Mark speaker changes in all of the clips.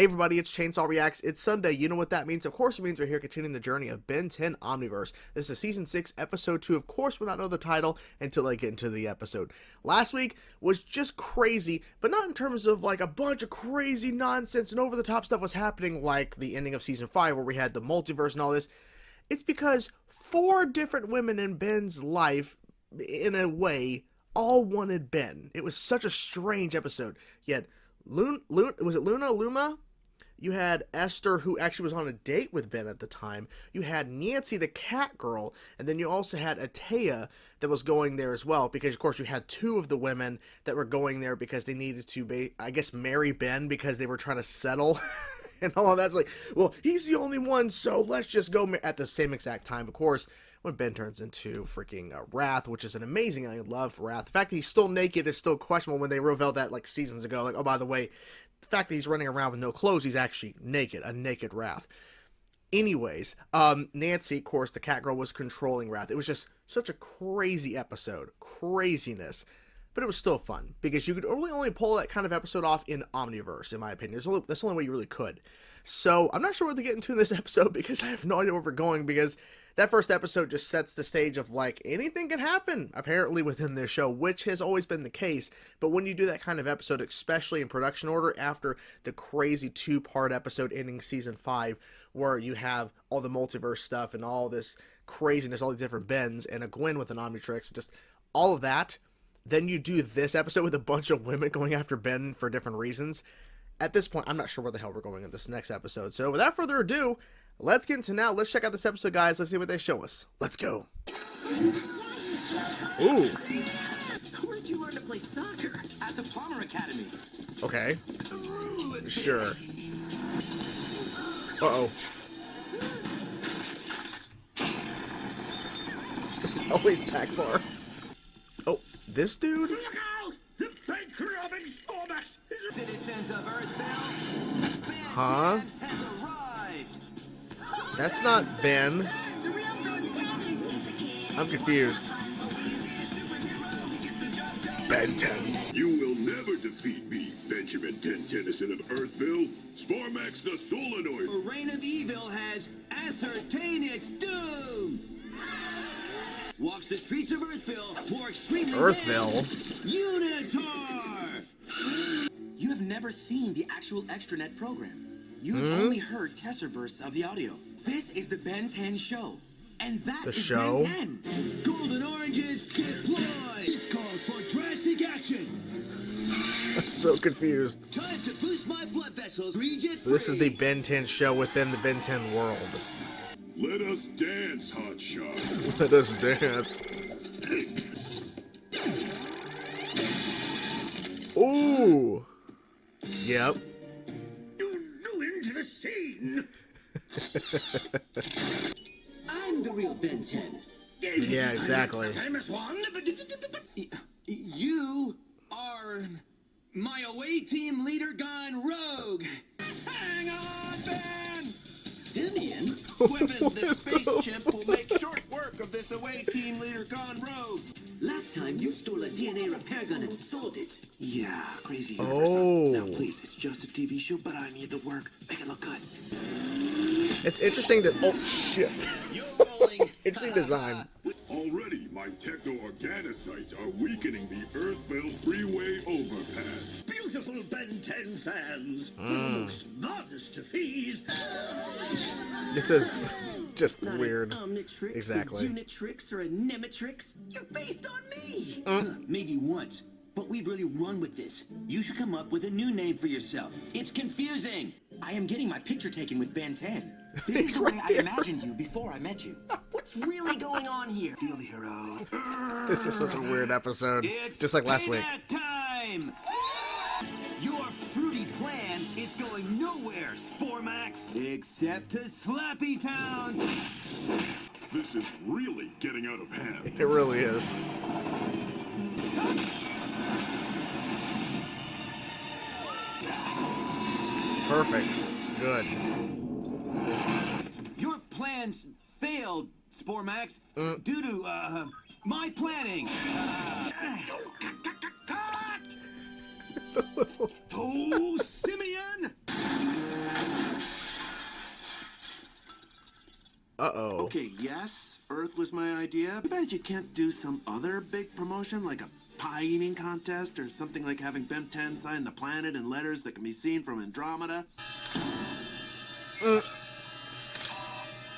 Speaker 1: Hey everybody, it's Chainsaw Reacts. It's Sunday. You know what that means. Of course it means we're here continuing the journey of Ben 10 Omniverse. This is Season 6, Episode 2. Of course we'll not know the title until I get into the episode. Last week was just crazy, but not in terms of like a bunch of crazy nonsense and over-the-top stuff was happening like the ending of Season 5 where we had the multiverse and all this. It's because 4 different women in Ben's life, in a way, all wanted Ben. It was such a strange episode. You had was it Luma? You had Esther, who actually was on a date with Ben at the time. You had Nancy, the cat girl, and then you also had Atea that was going there as well, because of course you had 2 of the women that were going there because they needed to, I guess, marry Ben because they were trying to settle. And all of that's like, well, he's the only one, so let's just go at the same exact time, of course, when Ben turns into freaking Wrath, which is an amazing, I love Wrath. The fact that he's still naked is still questionable when they revealed that like seasons ago. Like, oh, by the way, the fact that he's running around with no clothes, he's actually naked, a naked Wrath. Anyways, Nancy, of course, the cat girl, was controlling Wrath. It was just such a crazy episode. Craziness. But it was still fun, because you could only pull that kind of episode off in Omniverse, in my opinion. That's the only way you really could. So, I'm not sure what to get into in this episode, because I have no idea where we're going, because that first episode just sets the stage of, like, anything can happen, apparently, within this show, which has always been the case. But when you do that kind of episode, especially in production order, after the crazy 2-part episode ending Season 5, where you have all the multiverse stuff and all this craziness, all these different Bens, and a Gwen with an Omnitrix, just all of that, then you do this episode with a bunch of women going after Ben for different reasons. At this point, I'm not sure where the hell we're going in this next episode. So without further ado, let's get into now. Let's check out this episode, guys. Let's see what they show us. Let's go. Ooh.
Speaker 2: Where did you learn to play soccer? At the Palmer Academy.
Speaker 1: Okay. Sure. Uh-oh. It's always back bar. Oh, this dude?
Speaker 2: Look out! The bank robbing Stormax! Citizens of Earthville,
Speaker 1: Huh?
Speaker 2: has arrived.
Speaker 1: That's not Ben. I'm confused. Ben 10.
Speaker 3: You will never defeat me, Ben Tennyson of Earthville. Spormax the Solenoid.
Speaker 2: The reign of evil has ascertained its doom. Walks the streets of Earthville, more extremely
Speaker 1: Earthville?
Speaker 2: Unitar! You have never seen the actual extranet program. You have only heard tester bursts of the audio. This is the Ben 10 show. And that is
Speaker 1: show?
Speaker 2: Ben 10. Golden oranges deployed. This calls for drastic action.
Speaker 1: I'm so confused.
Speaker 2: Time to boost my blood vessels. Regis
Speaker 1: So this is the Ben 10 show within the Ben 10 world.
Speaker 3: Let us dance, hotshot.
Speaker 1: Let us dance. Ooh. Yep.
Speaker 2: You ruined the scene. I'm the real Ben 10.
Speaker 1: Yeah, exactly.
Speaker 2: Famous one. You are my away team leader gone rogue. Hang on, Ben. Simeon, whoever the spaceship will make short work of this away team leader gone rogue. Last time you stole a DNA repair gun and sold it. Yeah, crazy.
Speaker 1: Oh.
Speaker 2: Now please, it's just a TV show, but I need the work. Make it look good.
Speaker 1: It's interesting to... Oh, shit.
Speaker 2: You're rolling.
Speaker 1: Interesting design.
Speaker 3: Already, my techno-organicites are weakening the Earthville freeway overpass.
Speaker 2: Beautiful Ben 10 fans. For the most modest of fees.
Speaker 1: This is just
Speaker 2: Not
Speaker 1: weird.
Speaker 2: An Omnitrix,
Speaker 1: Exactly.
Speaker 2: a Unitrix, or a Nemitrix. You're based on me. Maybe once, but we've really run with this. You should come up with a new name for yourself. It's confusing. I am getting my picture taken with Ben 10. This
Speaker 1: He's
Speaker 2: is the way
Speaker 1: right
Speaker 2: I
Speaker 1: there.
Speaker 2: imagined you before I met you. What's really going on here? Feel the hero.
Speaker 1: This is such a weird episode.
Speaker 2: It's
Speaker 1: Just like last week.
Speaker 2: payback time! Your fruity plan is going nowhere, Spormax. Except to Slappy Town.
Speaker 3: This is really getting out of hand.
Speaker 1: It really is. Perfect. Good.
Speaker 2: Your plans failed, Spormax, due to, my planning. To Simeon! Okay, yes, Earth was my idea. I bet you can't do some other big promotion like a pie eating contest or something like having Ben 10 sign the planet in letters that can be seen from Andromeda.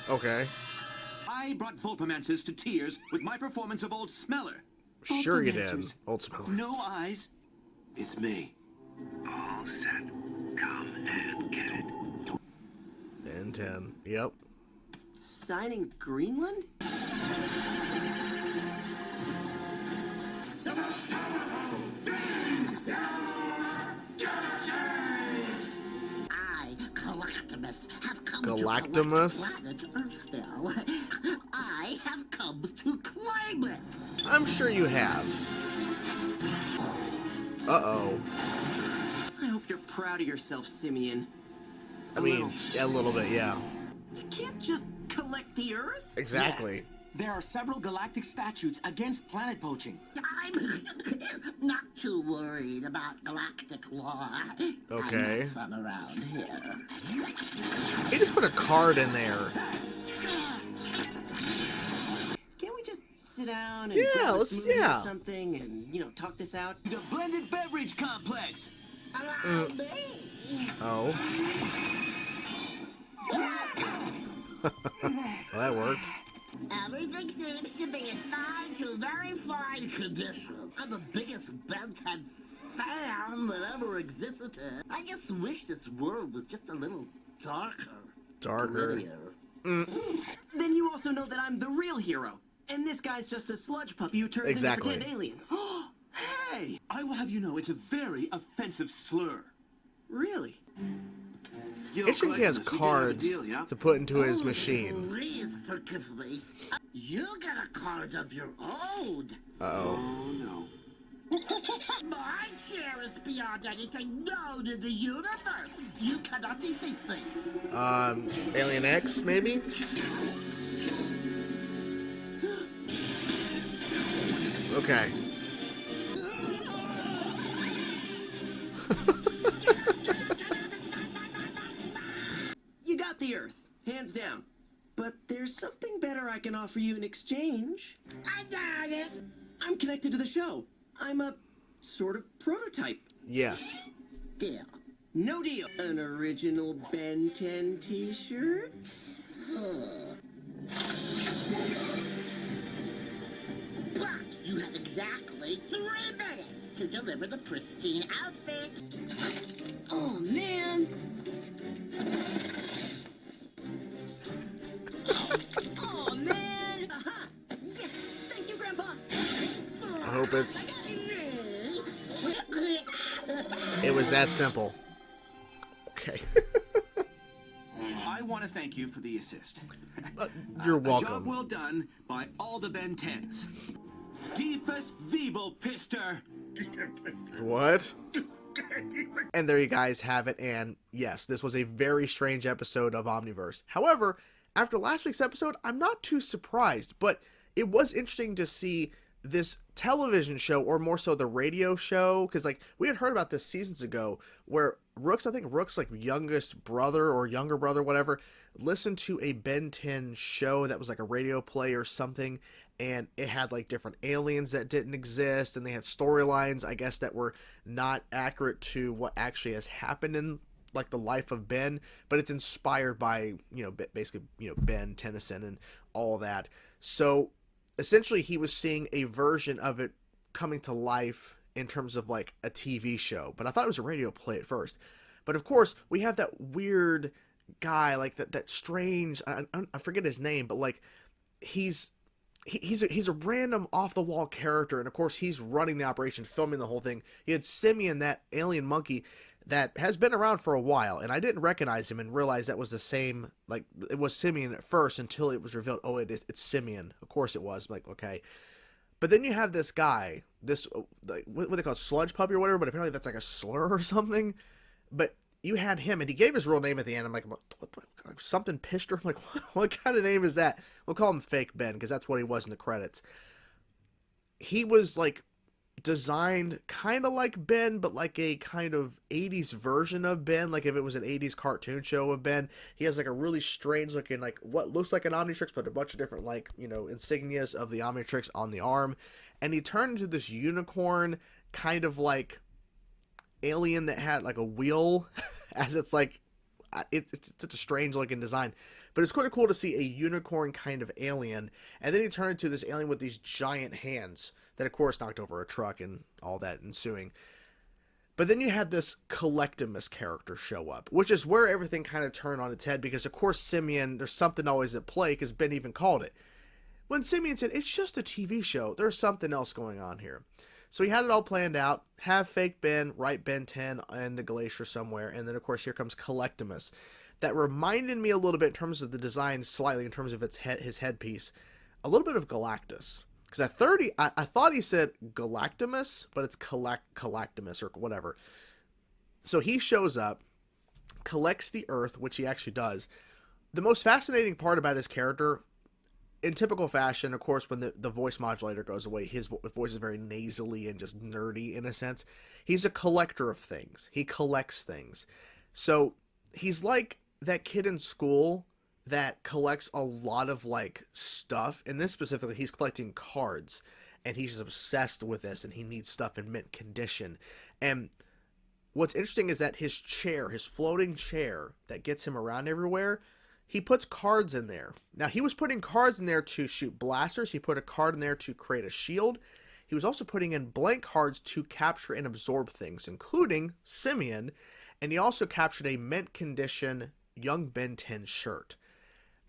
Speaker 1: Okay.
Speaker 2: I brought Volpomancers to tears with my performance of Old Smeller.
Speaker 1: Sure you did, Old Smeller.
Speaker 2: No eyes. It's me.
Speaker 3: All set. Come and get it.
Speaker 1: Ben 10. Yep.
Speaker 4: Signing Greenland?
Speaker 5: I, Galactimus, have come
Speaker 1: Galactimus?
Speaker 5: to collect planet Earthville. I have come to claim it.
Speaker 1: I'm sure you have. Uh-oh.
Speaker 4: I hope you're proud of yourself, Simeon.
Speaker 1: I mean, a little bit, yeah.
Speaker 4: You can't just collect the Earth?
Speaker 1: Exactly.
Speaker 6: Yes. There are several galactic statutes against planet poaching.
Speaker 5: I'm not too worried about galactic law.
Speaker 1: Okay.
Speaker 5: I'm from around here.
Speaker 1: He just put a card in there.
Speaker 4: Can't we just sit down and
Speaker 1: Yeah,
Speaker 4: grab a
Speaker 1: let's-
Speaker 4: smoothie
Speaker 1: yeah.
Speaker 4: or something and, talk this out?
Speaker 2: The blended beverage complex.
Speaker 5: Allow me.
Speaker 1: Oh. Well, that worked.
Speaker 5: Everything seems to be in fine to very fine condition. I'm the biggest Ben 10 fan that ever existed. I just wish this world was just a little darker.
Speaker 1: Darker.
Speaker 5: Grittier.
Speaker 4: Then you also know that I'm the real hero. And this guy's just a sludge puppy who turns
Speaker 1: Exactly.
Speaker 4: into pretend aliens.
Speaker 2: Hey, I will have you know it's a very offensive slur.
Speaker 4: Really?
Speaker 2: Yo,
Speaker 1: Interesting he has
Speaker 2: Galactimus, we did have a
Speaker 1: cards
Speaker 2: deal, yeah?
Speaker 1: to put into his
Speaker 5: Oh,
Speaker 1: machine.
Speaker 5: Please forgive me. You got a card of your own.
Speaker 1: Uh-oh.
Speaker 2: Oh, no.
Speaker 5: My chair is beyond anything known in the universe. You cannot defeat me.
Speaker 1: Alien X, maybe? Okay.
Speaker 4: You got the Earth, hands down. But there's something better I can offer you in exchange.
Speaker 5: I got it.
Speaker 4: I'm connected to the show. I'm a sort of prototype.
Speaker 1: Yes.
Speaker 5: Deal.
Speaker 4: No deal. An original Ben 10 t-shirt?
Speaker 5: But you have exactly 3 minutes to deliver the pristine outfit.
Speaker 4: Oh, man. Oh, man.
Speaker 5: Aha!
Speaker 4: Yes, thank you, Grandpa.
Speaker 1: I hope it was that simple. Okay.
Speaker 2: I want to thank you for the assist.
Speaker 1: You're
Speaker 2: A job
Speaker 1: welcome.
Speaker 2: well done by all the Ben 10s. Tiefus Weeble Pister.
Speaker 1: What? And there you guys have it. And yes, this was a very strange episode of Omniverse. However, after last week's episode, I'm not too surprised, but it was interesting to see this television show, or more so the radio show, because like we had heard about this seasons ago, where Rook's, I think Rook's like youngest brother or younger brother, whatever, listened to a Ben 10 show that was like a radio play or something, and it had like different aliens that didn't exist, and they had storylines, I guess, that were not accurate to what actually has happened in like the life of Ben, but it's inspired by, basically, Ben Tennyson and all that. So essentially he was seeing a version of it coming to life in terms of like a TV show, but I thought it was a radio play at first. But of course we have that weird guy, like that strange, I forget his name, but like he's a random off the wall character, and of course he's running the operation, filming the whole thing. You had Simeon, that alien monkey that has been around for a while, and I didn't recognize him and realize that was the same, like it was Simeon at first until it was revealed, oh, it's Simeon. Of course it was. I'm like, okay. But then you have this guy, this like, what they call sludge puppy or whatever, but apparently that's like a slur or something. But you had him, and he gave his real name at the end. I'm like, what something Pister? I'm like, what kind of name is that? We'll call him Fake Ben, because that's what he was in the credits. He was like designed kind of like Ben, but like a kind of 80s version of Ben. Like if it was an 80s cartoon show of Ben, he has like a really strange looking, like what looks like an Omnitrix, but a bunch of different, like, you know, insignias of the Omnitrix on the arm. And he turned into this unicorn kind of like alien that had like a wheel as it's like, it's such a strange looking design, but it's kind of cool to see a unicorn kind of alien. And then he turned into this alien with these giant hands that of course knocked over a truck and all that ensuing. But then you had this Collectimus character show up, which is where everything kind of turned on its head, because of course Simeon, there's something always at play, because Ben even called it. When Simeon said, it's just a TV show, there's something else going on here. So he had it all planned out, have fake Ben, write Ben 10 in the glacier somewhere, and then of course here comes Collectimus. That reminded me a little bit in terms of the design, slightly in terms of his headpiece, a little bit of Galactus. Because I thought he said Galactimus, but it's Collectimus or whatever. So he shows up, collects the Earth, which he actually does. The most fascinating part about his character, in typical fashion, of course, when the voice modulator goes away, his voice is very nasally and just nerdy in a sense. He's a collector of things. He collects things. So he's like that kid in school that collects a lot of like stuff. And this specifically, he's collecting cards, and he's obsessed with this, and he needs stuff in mint condition. And what's interesting is that his chair, his floating chair that gets him around everywhere, he puts cards in there. Now, he was putting cards in there to shoot blasters. He put a card in there to create a shield. He was also putting in blank cards to capture and absorb things, including Simeon. And he also captured a mint condition young Ben 10 shirt.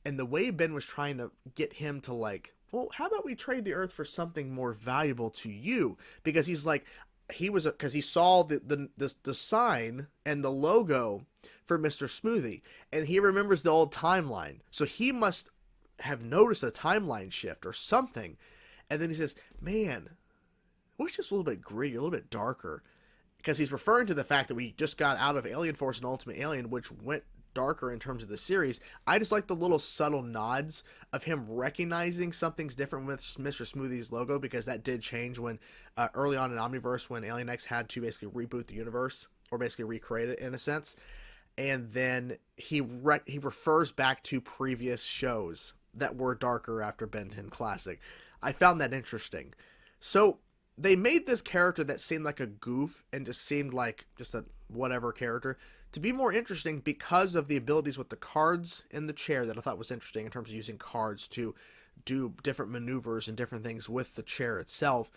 Speaker 1: And the way Ben was trying to get him to like, well, how about we trade the Earth for something more valuable to you? Because he's like, because he saw the sign and the logo for Mr. Smoothie, and he remembers the old timeline. So he must have noticed a timeline shift or something. And then he says, man, I wish just a little bit grittier, a little bit darker. Because he's referring to the fact that we just got out of Alien Force and Ultimate Alien, which went darker in terms of the series. I just like the little subtle nods of him recognizing something's different with Mr. Smoothie's logo, because that did change when early on in Omniverse, when Alien X had to basically reboot the universe, or basically recreate it in a sense. And then he refers back to previous shows that were darker after Ben 10 Classic. I found that interesting. So they made this character that seemed like a goof and just seemed like just a whatever character to be more interesting, because of the abilities with the cards in the chair that I thought was interesting in terms of using cards to do different maneuvers and different things with the chair itself.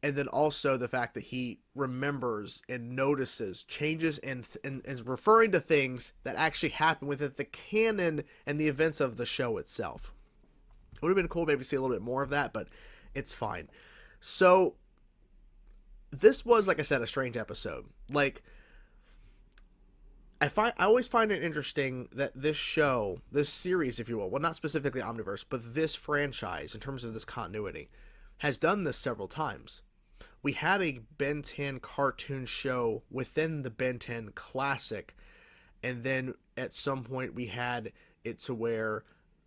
Speaker 1: And then also the fact that he remembers and notices changes and is referring to things that actually happen within the canon and the events of the show itself. It would have been cool maybe to see a little bit more of that, but it's fine. So this was, like I said, a strange episode. Like, I always find it interesting that this show, this series, if you will, well, not specifically Omniverse, but this franchise, in terms of this continuity, has done this several times. We had a Ben 10 cartoon show within the Ben 10 Classic, and then at some point we had it to where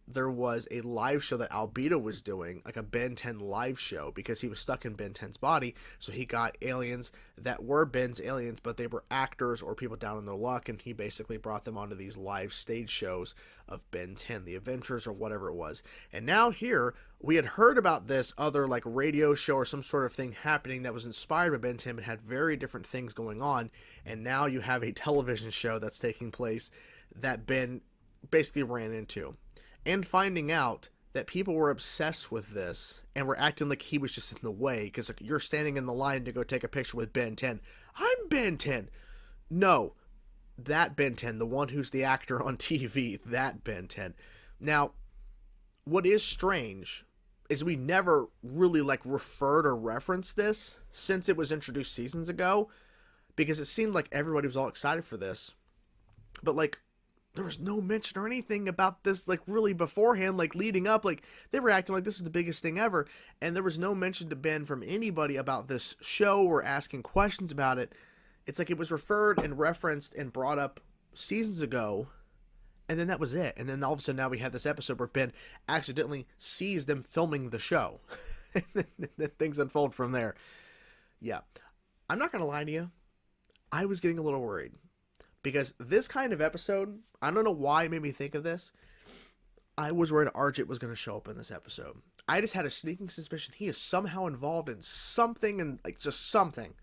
Speaker 1: there was a live show that Albedo was doing, like a Ben 10 live show, because he was stuck in Ben 10's body. So he got aliens that were Ben's aliens, but they were actors or people down on their luck, and he basically brought them onto these live stage shows of Ben 10, The Adventures or whatever it was. And now here, we had heard about this other like radio show or some sort of thing happening that was inspired by Ben 10, but had very different things going on. And now you have a television show that's taking place that Ben basically ran into. And finding out that people were obsessed with this and were acting like he was just in the way, because like, you're standing in the line to go take a picture with Ben 10. I'm Ben 10. No, that Ben 10, the one who's the actor on TV, that Ben 10. Now, what is strange is we never really like referred or referenced this since it was introduced seasons ago, because it seemed like everybody was all excited for this. But like, there was no mention or anything about this, like, really beforehand, like, leading up. Like, they were acting like this is the biggest thing ever, and there was no mention to Ben from anybody about this show or asking questions about it. It's like it was referred and referenced and brought up seasons ago, and then that was it. And then all of a sudden now we have this episode where Ben accidentally sees them filming the show. And then things unfold from there. Yeah. I'm not going to lie to you. I was getting a little worried. Because this kind of episode, I don't know why it made me think of this. I was worried Argent was going to show up in this episode. I just had a sneaking suspicion he is somehow involved in something, and like just something.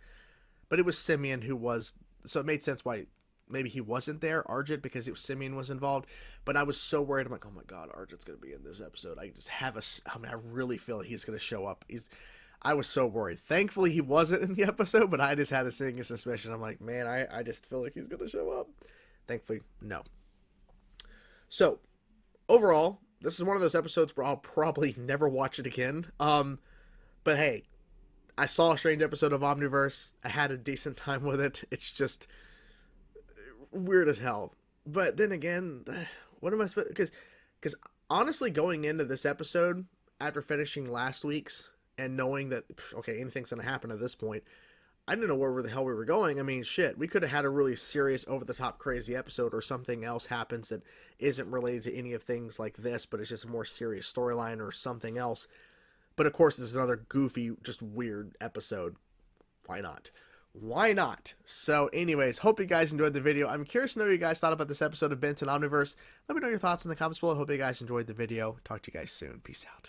Speaker 1: But it was Simeon who was, so it made sense why maybe he wasn't there, Argent, because it was Simeon was involved. But I was so worried. I'm like, oh my god, Argent's going to be in this episode. I just have I really feel he's going to show up. I was so worried. Thankfully, he wasn't in the episode, but I just had a sneaking suspicion. I'm like, man, I just feel like he's going to show up. Thankfully, no. So, overall, this is one of those episodes where I'll probably never watch it again. But hey, I saw a strange episode of Omniverse. I had a decent time with it. It's just weird as hell. But then again, what am I supposed? Because honestly, going into this episode after finishing last week's and knowing that okay, anything's gonna happen at this point, I didn't know where the hell we were going. I mean, shit, we could have had a really serious, over-the-top, crazy episode, or something else happens that isn't related to any of things like this, but it's just a more serious storyline or something else. But of course, this is another goofy, just weird episode. Why not? Why not? So anyways, hope you guys enjoyed the video. I'm curious to know what you guys thought about this episode of Ben 10 Omniverse. Let me know your thoughts in the comments below. Hope you guys enjoyed the video. Talk to you guys soon. Peace out.